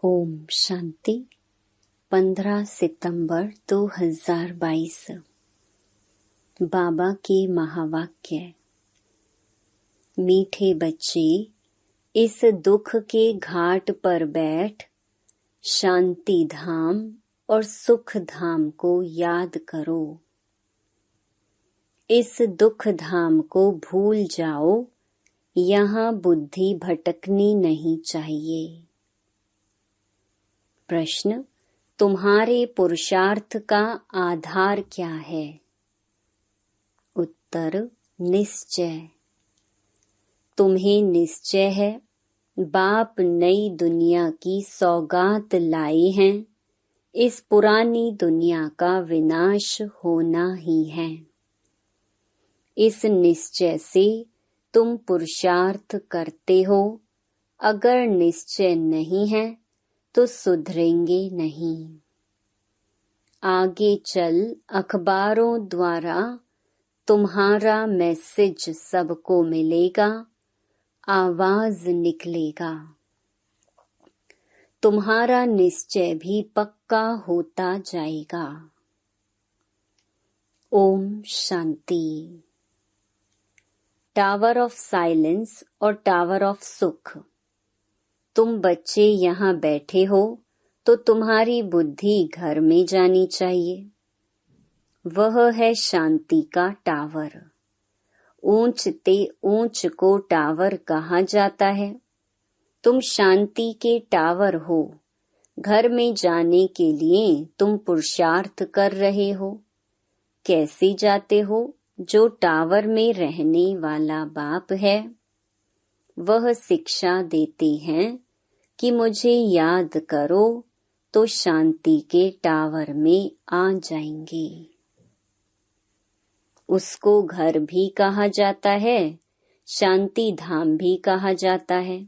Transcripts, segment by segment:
ओम शांति। 15 सितंबर 2022। बाबा के महावाक्य। मीठे बच्चे, इस दुख के घाट पर बैठ शांति धाम और सुख धाम को याद करो। इस दुख धाम को भूल जाओ, यहाँ बुद्धि भटकनी नहीं चाहिए। प्रश्न: तुम्हारे पुरुषार्थ का आधार क्या है? उत्तर: निश्चय। तुम्हें निश्चय है बाप नई दुनिया की सौगात लाए हैं, इस पुरानी दुनिया का विनाश होना ही है। इस निश्चय से तुम पुरुषार्थ करते हो। अगर निश्चय नहीं है तो सुधरेंगे नहीं। आगे चल अखबारों द्वारा तुम्हारा मैसेज सबको मिलेगा, आवाज निकलेगा। तुम्हारा निश्चय भी पक्का होता जाएगा। Om Shanti. Tower of silence और टावर ऑफ सुख। तुम बच्चे यहाँ बैठे हो तो तुम्हारी बुद्धि घर में जानी चाहिए। वह है शांति का टावर। ऊंच ते ऊंच को टावर कहा जाता है। तुम शांति के टावर हो। घर में जाने के लिए तुम पुरुषार्थ कर रहे हो। कैसे जाते हो? जो टावर में रहने वाला बाप है वह शिक्षा देते हैं कि मुझे याद करो तो शांति के टावर में आ जाएंगे। उसको घर भी कहा जाता है, शांति धाम भी कहा जाता है।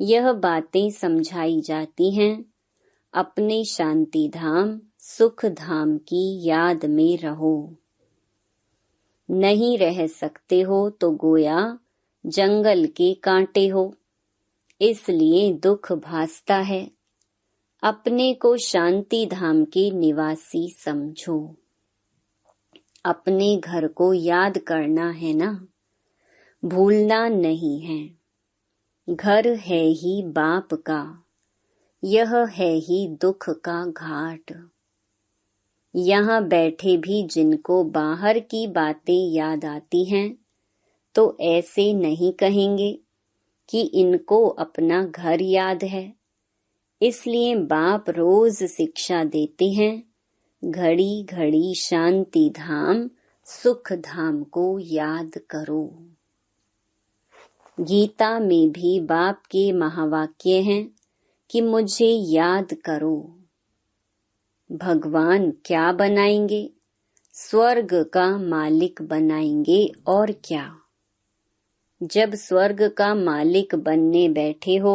यह बातें समझाई जाती हैं। अपने शांति धाम सुख धाम की याद में रहो। नहीं रह सकते हो तो गोया जंगल के कांटे हो, इसलिए दुख भासता है। अपने को शांति धाम के निवासी समझो। अपने घर को याद करना है ना, भूलना नहीं है। घर है ही बाप का, यह है ही दुख का घाट। यहाँ बैठे भी जिनको बाहर की बातें याद आती हैं तो ऐसे नहीं कहेंगे कि इनको अपना घर याद है। इसलिए बाप रोज शिक्षा देते हैं, घड़ी घड़ी शांति धाम सुख धाम को याद करो। गीता में भी बाप के महावाक्य हैं कि मुझे याद करो। भगवान क्या बनाएंगे? स्वर्ग का मालिक बनाएंगे और क्या। जब स्वर्ग का मालिक बनने बैठे हो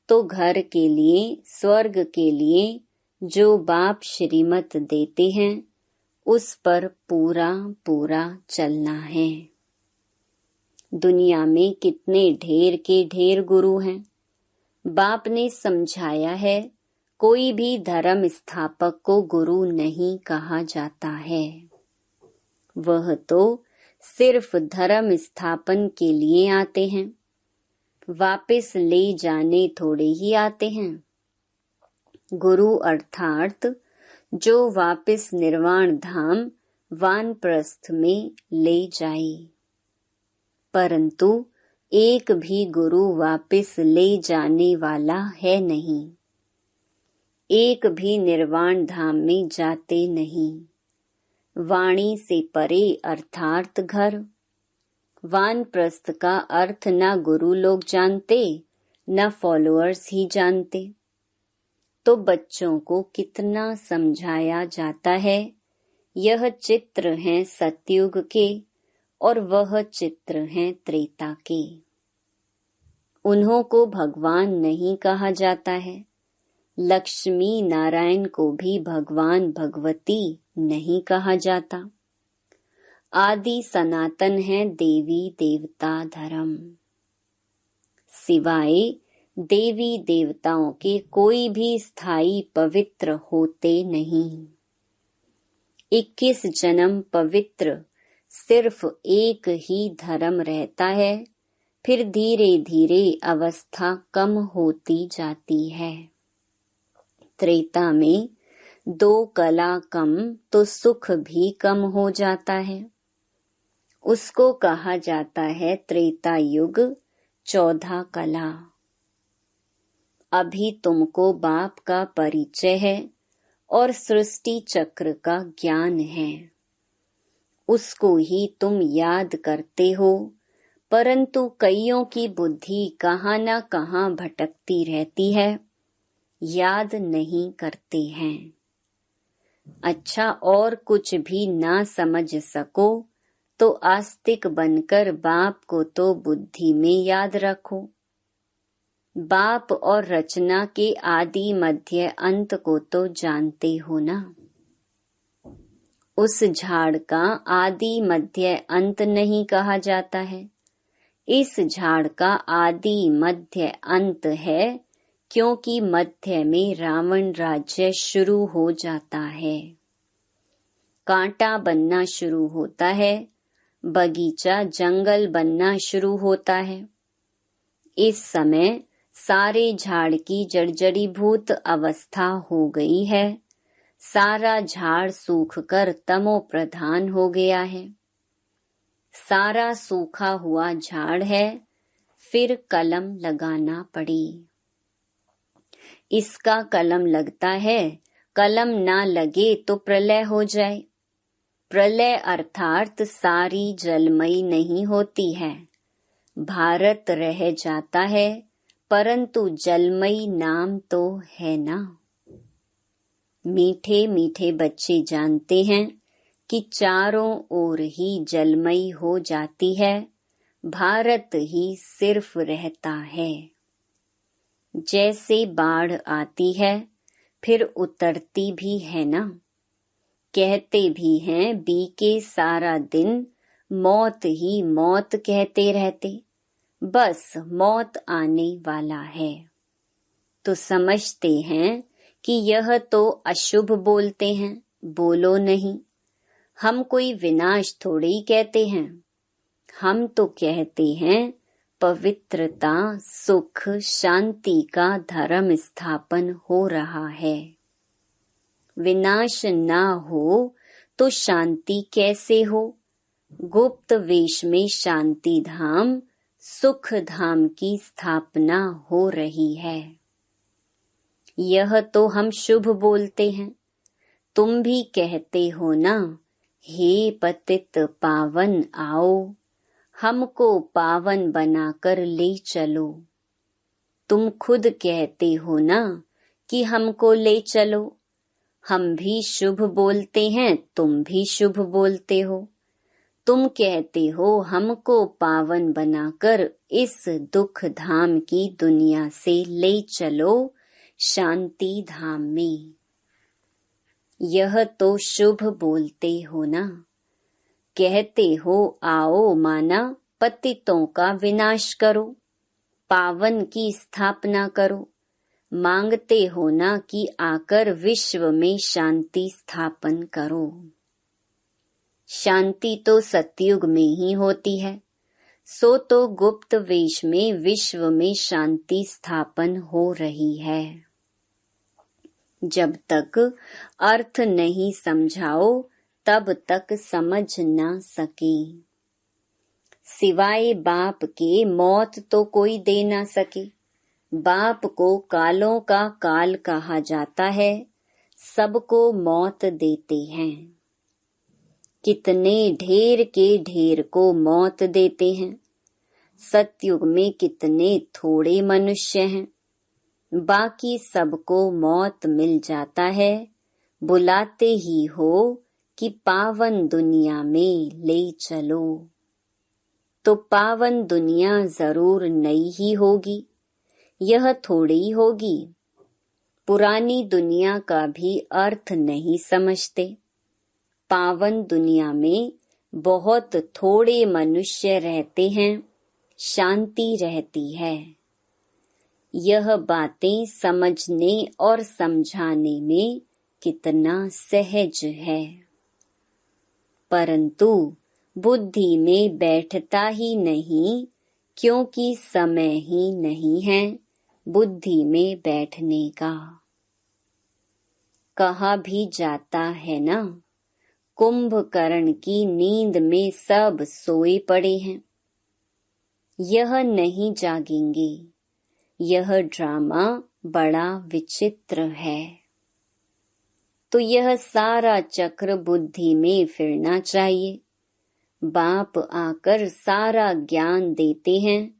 तो घर के लिए स्वर्ग के लिए जो बाप श्रीमत देते हैं उस पर पूरा पूरा चलना है। दुनिया में कितने ढेर के ढेर गुरु हैं। बाप ने समझाया है, कोई भी धर्म स्थापक को गुरु नहीं कहा जाता है। वह तो सिर्फ धर्म स्थापन के लिए आते हैं, वापस ले जाने थोड़े ही आते हैं। गुरु अर्थात जो वापस निर्वाण धाम वानप्रस्थ में ले जाए। परंतु एक भी गुरु वापस ले जाने वाला है नहीं। एक भी निर्वाण धाम में जाते नहीं। वाणी से परे अर्थात घर। वानप्रस्थ का अर्थ न गुरु लोग जानते न फॉलोअर्स ही जानते। तो बच्चों को कितना समझाया जाता है। यह चित्र हैं सतयुग के और वह चित्र हैं त्रेता के। उन्हों को भगवान नहीं कहा जाता है। लक्ष्मी नारायण को भी भगवान भगवती नहीं कहा जाता। आदि सनातन है देवी देवता धर्म। सिवाय देवी देवताओं के कोई भी स्थायी पवित्र होते नहीं। 21 जन्म पवित्र सिर्फ एक ही धर्म रहता है, फिर धीरे धीरे अवस्था कम होती जाती है। त्रेता में 2 कला कम तो सुख भी कम हो जाता है। उसको कहा जाता है त्रेता युग 14 कला। अभी तुमको बाप का परिचय है और सृष्टि चक्र का ज्ञान है, उसको ही तुम याद करते हो, परंतु कईयों की बुद्धि कहाँ न कहाँ भटकती रहती है, याद नहीं करते हैं। अच्छा, और कुछ भी ना समझ सको तो आस्तिक बनकर बाप को तो बुद्धि में याद रखो। बाप और रचना के आदि मध्य अंत को तो जानते हो ना। उस झाड़ का आदि मध्य अंत नहीं कहा जाता है, इस झाड़ का आदि मध्य अंत है, क्योंकि मध्य में रावण राज्य शुरू हो जाता है। कांटा बनना शुरू होता है, बगीचा जंगल बनना शुरू होता है। इस समय सारे झाड़ की जर्जरीभूत अवस्था हो गई है, सारा झाड़ सूखकर तमो प्रधान हो गया है। सारा सूखा हुआ झाड़ है, फिर कलम लगाना पड़ी। इसका कलम लगता है, कलम ना लगे तो प्रलय हो जाए। प्रलय अर्थात सारी जलमयी नहीं होती है, भारत रह जाता है, परंतु जलमयी नाम तो है ना। मीठे मीठे बच्चे जानते हैं कि चारों ओर ही जलमयी हो जाती है, भारत ही सिर्फ रहता है। जैसे बाढ़ आती है फिर उतरती भी है ना। कहते भी हैं बीके सारा दिन मौत ही मौत कहते रहते, बस मौत आने वाला है। तो समझते हैं कि यह तो अशुभ बोलते हैं, बोलो नहीं। हम कोई विनाश थोड़े ही कहते हैं, हम तो कहते हैं पवित्रता, सुख, शांति का धर्म स्थापन हो रहा है। विनाश ना हो तो शांति कैसे हो? गुप्त वेश में शांति धाम, सुख धाम की स्थापना हो रही है। यह तो हम शुभ बोलते हैं, तुम भी कहते हो ना, हे पतित पावन आओ, हमको पावन बनाकर ले चलो। तुम खुद कहते हो ना कि हमको ले चलो। हम भी शुभ बोलते हैं, तुम भी शुभ बोलते हो। तुम कहते हो हमको पावन बनाकर इस दुख धाम की दुनिया से ले चलो शांति धाम में। यह तो शुभ बोलते हो ना। कहते हो आओ माना पतितों का विनाश करो, पावन की स्थापना करो। मांगते हो ना कि आकर विश्व में शांति स्थापन करो। शांति तो सतयुग में ही होती है, सो तो गुप्त वेश में विश्व में शांति स्थापन हो रही है। जब तक अर्थ नहीं समझाओ तब तक समझ ना सके। सिवाय बाप के मौत तो कोई दे ना सके। बाप को कालों का काल कहा जाता है, सबको मौत देते हैं। कितने ढेर के ढेर को मौत देते हैं। सतयुग में कितने थोड़े मनुष्य हैं, बाकी सबको मौत मिल जाता है। बुलाते ही हो कि पावन दुनिया में ले चलो, तो पावन दुनिया जरूर नई ही होगी, यह थोड़ी होगी। पुरानी दुनिया का भी अर्थ नहीं समझते। पावन दुनिया में बहुत थोड़े मनुष्य रहते हैं, शांति रहती है। यह बातें समझने और समझाने में कितना सहज है, परंतु बुद्धि में बैठता ही नहीं, क्योंकि समय ही नहीं है बुद्धि में बैठने का। कहा भी जाता है ना, कुंभकर्ण की नींद में सब सोए पड़े हैं। यह नहीं जागेंगे। यह ड्रामा बड़ा विचित्र है। तो यह सारा चक्र बुद्धि में फिरना चाहिए। बाप आकर सारा ज्ञान देते हैं,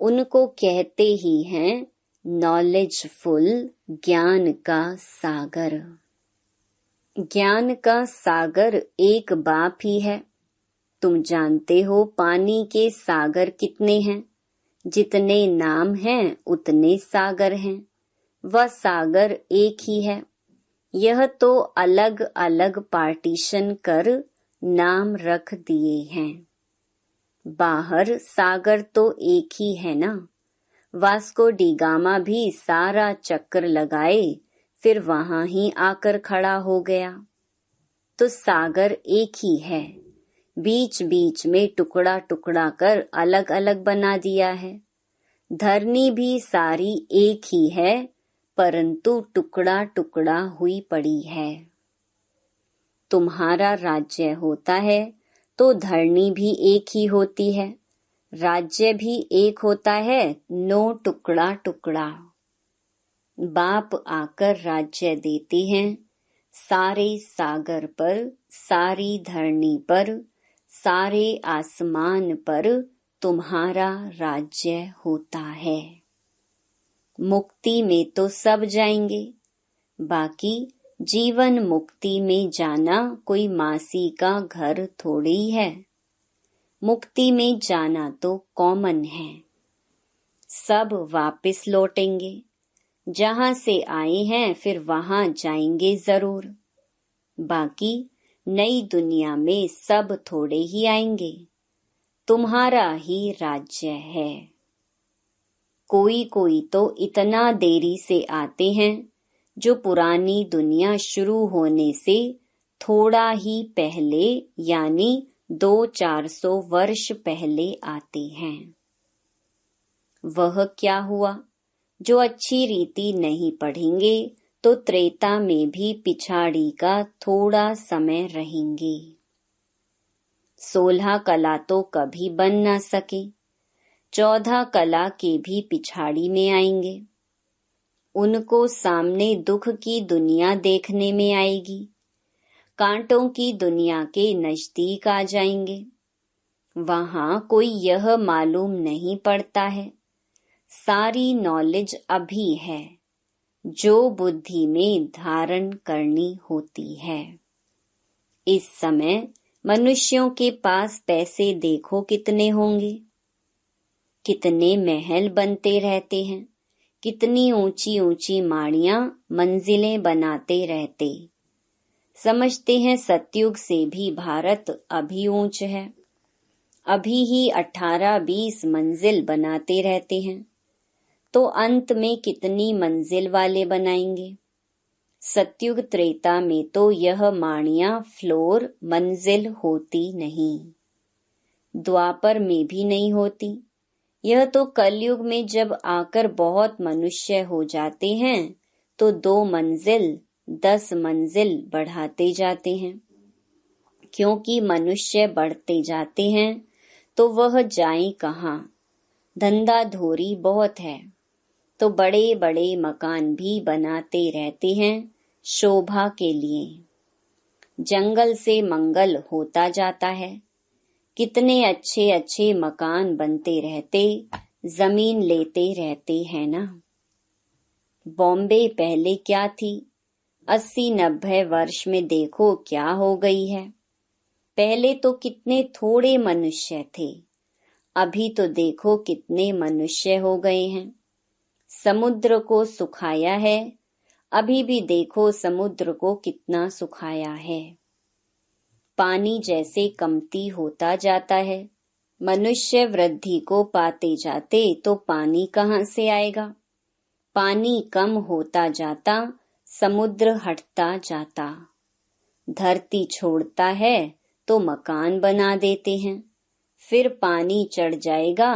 उनको कहते ही हैं नॉलेजफुल, ज्ञान का सागर। ज्ञान का सागर एक बाप ही है। तुम जानते हो पानी के सागर कितने हैं? जितने नाम हैं उतने सागर हैं। वह सागर एक ही है। यह तो अलग अलग पार्टीशन कर नाम रख दिए हैं। बाहर सागर तो एक ही है ना। वास्को डी गामा भी सारा चक्कर लगाए, फिर वहां ही आकर खड़ा हो गया। तो सागर एक ही है। बीच बीच में टुकड़ा टुकड़ा कर अलग अलग बना दिया है। धरनी भी सारी एक ही है, परंतु टुकड़ा टुकड़ा हुई पड़ी है। तुम्हारा राज्य होता है तो धरनी भी एक ही होती है, राज्य भी एक होता है, नो टुकड़ा टुकड़ा। बाप आकर राज्य देते हैं, सारे सागर पर, सारी धरनी पर, सारे आसमान पर तुम्हारा राज्य होता है। मुक्ति में तो सब जाएंगे, बाकी जीवन मुक्ति में जाना कोई मासी का घर थोड़ी है। मुक्ति में जाना तो कॉमन है। सब वापस लौटेंगे। जहां से आए हैं फिर वहां जाएंगे जरूर। बाकी नई दुनिया में सब थोड़े ही आएंगे। तुम्हारा ही राज्य है। कोई कोई तो इतना देरी से आते हैं जो पुरानी दुनिया शुरू होने से थोड़ा ही पहले, यानी 200-400 वर्ष पहले आते हैं। वह क्या हुआ? जो अच्छी रीति नहीं पढ़ेंगे तो त्रेता में भी पिछाड़ी का थोड़ा समय रहेंगे। 16 कला तो कभी बन ना सके, 14 कला के भी पिछाड़ी में आएंगे। उनको सामने दुख की दुनिया देखने में आएगी। कांटों की दुनिया के नजदीक आ जाएंगे। वहां कोई यह मालूम नहीं पड़ता है। सारी नॉलेज अभी है जो बुद्धि में धारण करनी होती है। इस समय मनुष्यों के पास पैसे देखो कितने होंगे। कितने महल बनते रहते हैं, कितनी ऊंची ऊंची माड़ियां, मंजिलें बनाते रहते। समझते हैं सतयुग से भी भारत अभी ऊंच है। अभी ही 18-20 मंजिल बनाते रहते हैं, तो अंत में कितनी मंजिल वाले बनाएंगे। सतयुग त्रेता में तो यह माड़ियां फ्लोर मंजिल होती नहीं। द्वापर में भी नहीं होती। यह तो कलयुग में जब आकर बहुत मनुष्य हो जाते हैं तो 2 मंजिल 10 मंजिल बढ़ाते जाते हैं। क्योंकि मनुष्य बढ़ते जाते हैं तो वह जाए कहाँ। धंधा धोरी बहुत है तो बड़े बड़े मकान भी बनाते रहते हैं शोभा के लिए। जंगल से मंगल होता जाता है। कितने अच्छे अच्छे मकान बनते रहते, जमीन लेते रहते हैं ना। बॉम्बे पहले क्या थी? 80-90 वर्ष में देखो क्या हो गई है। पहले तो कितने थोड़े मनुष्य थे, अभी तो देखो कितने मनुष्य हो गए हैं। समुद्र को सुखाया है, अभी भी देखो समुद्र को कितना सुखाया है। पानी जैसे कमती होता जाता है, मनुष्य वृद्धि को पाते जाते तो पानी कहाँ से आएगा। पानी कम होता जाता, समुद्र हटता जाता। धरती छोड़ता है तो मकान बना देते हैं, फिर पानी चढ़ जाएगा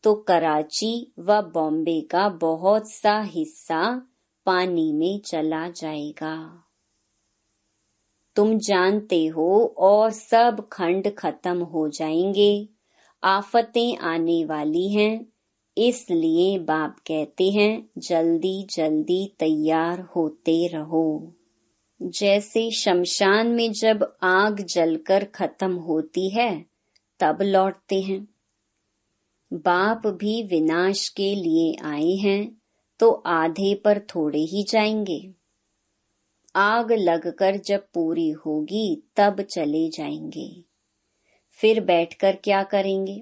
तो कराची व बॉम्बे का बहुत सा हिस्सा पानी में चला जाएगा। तुम जानते हो, और सब खंड खत्म हो जाएंगे, आफतें आने वाली हैं। इसलिए बाप कहते हैं जल्दी जल्दी तैयार होते रहो। जैसे शमशान में जब आग जलकर खत्म होती है तब लौटते हैं, बाप भी विनाश के लिए आए हैं तो आधे पर थोड़े ही जाएंगे। आग लगकर जब पूरी होगी तब चले जाएंगे। फिर बैठकर क्या करेंगे?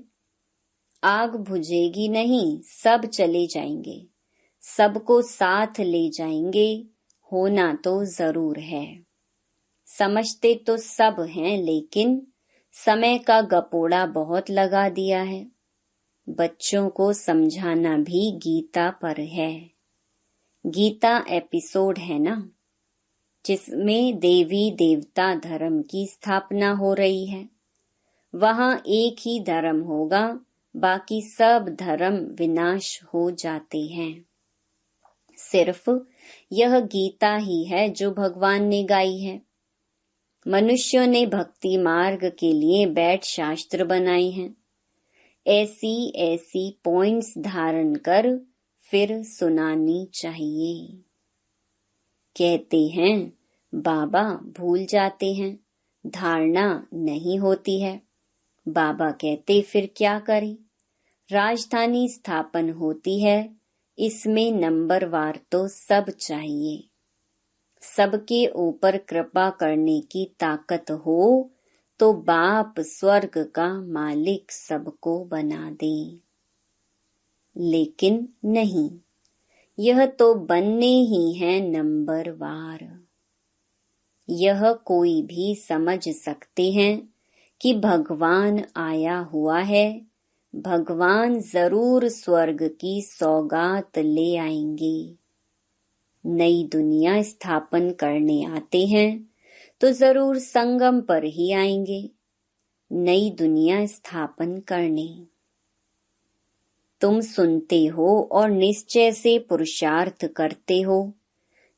आग बुझेगी नहीं, सब चले जाएंगे, सबको साथ ले जाएंगे। होना तो जरूर है। समझते तो सब हैं, लेकिन समय का गपोड़ा बहुत लगा दिया है। बच्चों को समझाना भी गीता पर है। गीता एपिसोड है ना, जिसमें देवी देवता धर्म की स्थापना हो रही है। वहां एक ही धर्म होगा, बाकी सब धर्म विनाश हो जाते हैं। सिर्फ यह गीता ही है जो भगवान ने गाई है। मनुष्यों ने भक्ति मार्ग के लिए बैठ शास्त्र बनाए हैं। ऐसी ऐसी पॉइंट्स धारण कर फिर सुनानी चाहिए। कहते हैं बाबा भूल जाते हैं, धारणा नहीं होती है। बाबा कहते फिर क्या करें? राजधानी स्थापन होती है, इसमें नंबरवार तो सब चाहिए। सबके ऊपर कृपा करने की ताकत हो तो बाप स्वर्ग का मालिक सबको बना दे। लेकिन नहीं, यह तो बनने ही है नंबरवार। यह कोई भी समझ सकते हैं कि भगवान आया हुआ है, भगवान जरूर स्वर्ग की सौगात ले आएंगे। नई दुनिया स्थापन करने आते हैं तो जरूर संगम पर ही आएंगे, नई दुनिया स्थापन करने। तुम सुनते हो और निश्चय से पुरुषार्थ करते हो।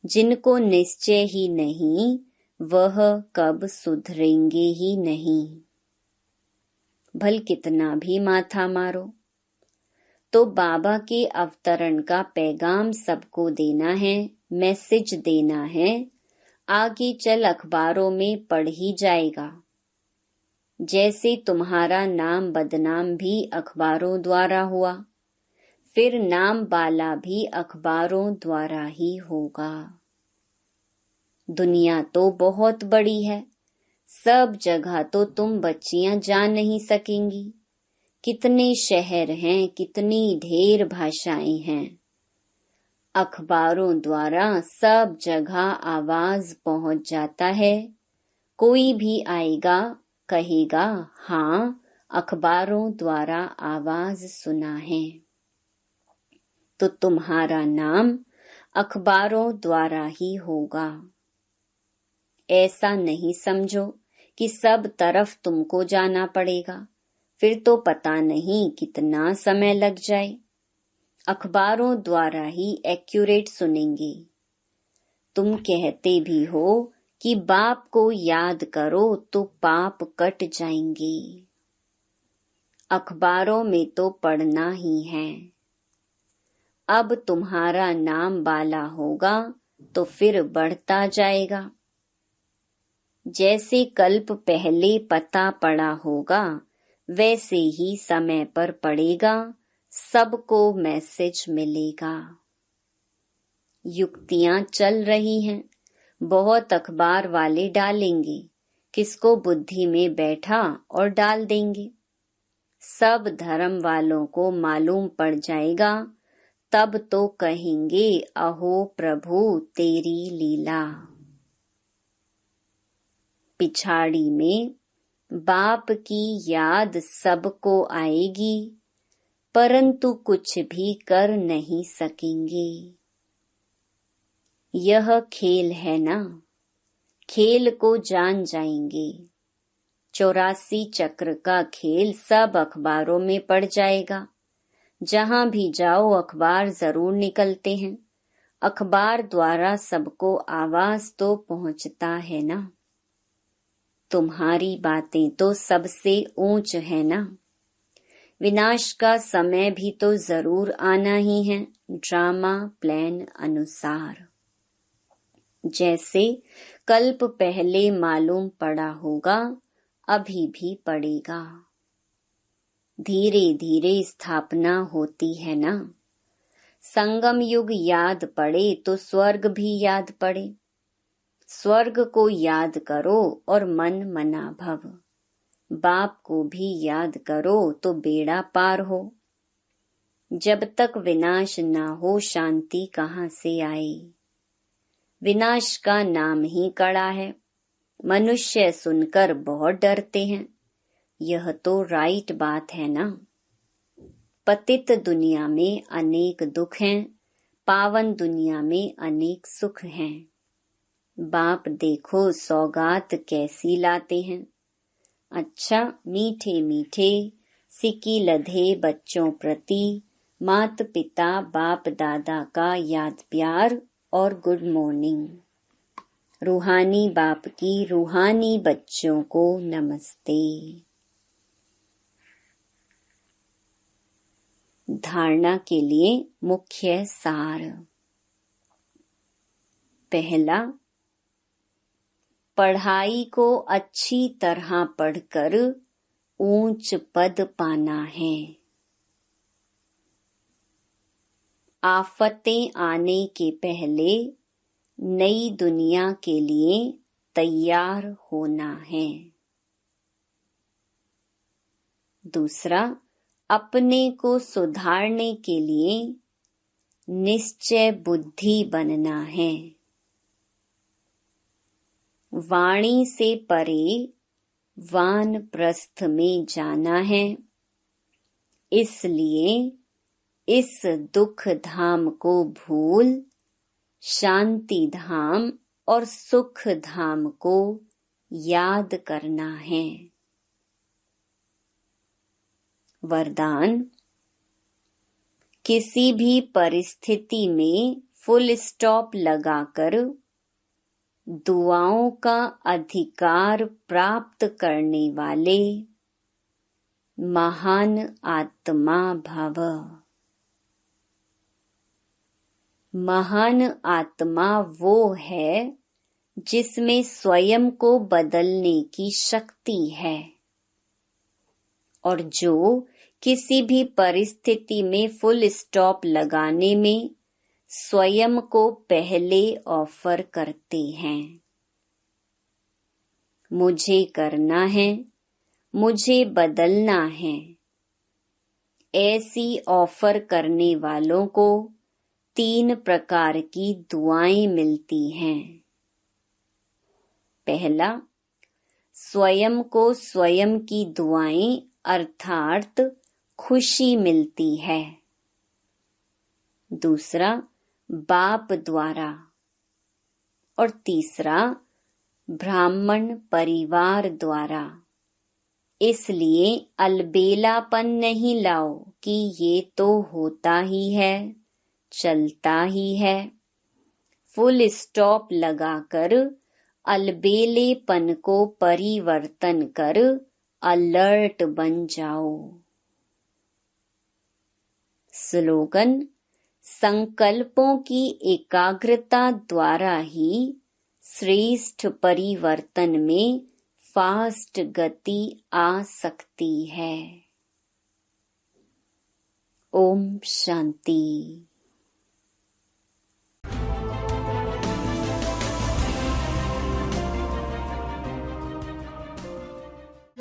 जिनको निश्चय ही नहीं, वह कब सुधरेंगे ही नहीं। भल कितना भी माथा मारो, तो बाबा के अवतरण का पैगाम सबको देना है, मैसेज देना है। आगे चल अखबारों में पढ़ ही जाएगा। जैसे तुम्हारा नाम बदनाम भी अखबारों द्वारा हुआ, फिर नाम वाला भी अखबारों द्वारा ही होगा। दुनिया तो बहुत बड़ी है, सब जगह तो तुम बच्चियां जा नहीं सकेंगी। कितने शहर हैं, कितनी ढेर भाषाएं हैं। अखबारों द्वारा सब जगह आवाज पहुंच जाता है। कोई भी आएगा कहेगा हाँ, अखबारों द्वारा आवाज सुना है। तो तुम्हारा नाम अखबारों द्वारा ही होगा। ऐसा नहीं समझो कि सब तरफ तुमको जाना पड़ेगा, फिर तो पता नहीं कितना समय लग जाए। अखबारों द्वारा ही एक्यूरेट सुनेंगे। तुम कहते भी हो कि बाप को याद करो तो पाप कट जाएंगे। अखबारों में तो पढ़ना ही है। अब तुम्हारा नाम बाला होगा तो फिर बढ़ता जाएगा। जैसे कल्प पहले पता पड़ा होगा, वैसे ही समय पर पड़ेगा, सबको मैसेज मिलेगा। युक्तियां चल रही हैं, बहुत अखबार वाले डालेंगे, किसको बुद्धि में बैठा और डाल देंगे। सब धर्म वालों को मालूम पड़ जाएगा, तब तो कहेंगे अहो प्रभु तेरी लीला। पिछाड़ी में बाप की याद सबको आएगी, परंतु कुछ भी कर नहीं सकेंगे। यह खेल है ना, खेल को जान जाएंगे। 84 चक्र का खेल सब अखबारों में पढ़ जाएगा। जहां भी जाओ अखबार जरूर निकलते हैं। अखबार द्वारा सबको आवाज तो पहुंचता है ना। तुम्हारी बातें तो सबसे ऊंच है ना। विनाश का समय भी तो जरूर आना ही है, ड्रामा प्लान अनुसार। जैसे कल्प पहले मालूम पड़ा होगा, अभी भी पड़ेगा। धीरे धीरे स्थापना होती है ना। संगम युग याद पड़े तो स्वर्ग भी याद पड़े। स्वर्ग को याद करो और मन मना भव। बाप को भी याद करो तो बेड़ा पार हो। जब तक विनाश ना हो शांति कहाँ से आए। विनाश का नाम ही कड़ा है। मनुष्य सुनकर बहुत डरते हैं। यह तो राइट बात है ना। पतित दुनिया में अनेक दुख हैं, पावन दुनिया में अनेक सुख हैं। बाप देखो सौगात कैसी लाते हैं। अच्छा मीठे मीठे सिक्की लधे बच्चों प्रति मात पिता बाप दादा का याद प्यार और गुड मॉर्निंग। रूहानी बाप की रूहानी बच्चों को नमस्ते। धारणा के लिए मुख्य सार। पहला, पढ़ाई को अच्छी तरह पढ़कर ऊंच पद पाना है। आफतें आने के पहले नई दुनिया के लिए तैयार होना है। दूसरा, अपने को सुधारने के लिए निश्चय बुद्धि बनना है। वाणी से परे वानप्रस्थ में जाना है। इसलिए इस दुख धाम को भूल शांति धाम और सुख धाम को याद करना है। वरदान, किसी भी परिस्थिति में फुल स्टॉप लगाकर दुआओं का अधिकार प्राप्त करने वाले महान आत्मा भव। महान आत्मा वो है जिसमें स्वयं को बदलने की शक्ति है और जो किसी भी परिस्थिति में फुल स्टॉप लगाने में स्वयं को पहले ऑफर करते हैं। मुझे करना है, मुझे बदलना है। ऐसी ऑफर करने वालों को 3 प्रकार की दुआएं मिलती हैं। पहला, स्वयं को स्वयं की दुआएं अर्थात खुशी मिलती है। दूसरा, बाप द्वारा। और तीसरा, ब्राह्मण परिवार द्वारा। इसलिए अलबेलापन नहीं लाओ कि ये तो होता ही है, चलता ही है। फुल स्टॉप लगाकर अलबेलेपन को परिवर्तन कर अलर्ट बन जाओ। स्लोगन, संकल्पों की एकाग्रता द्वारा ही श्रेष्ठ परिवर्तन में फास्ट गति आ सकती है। ओम शांति।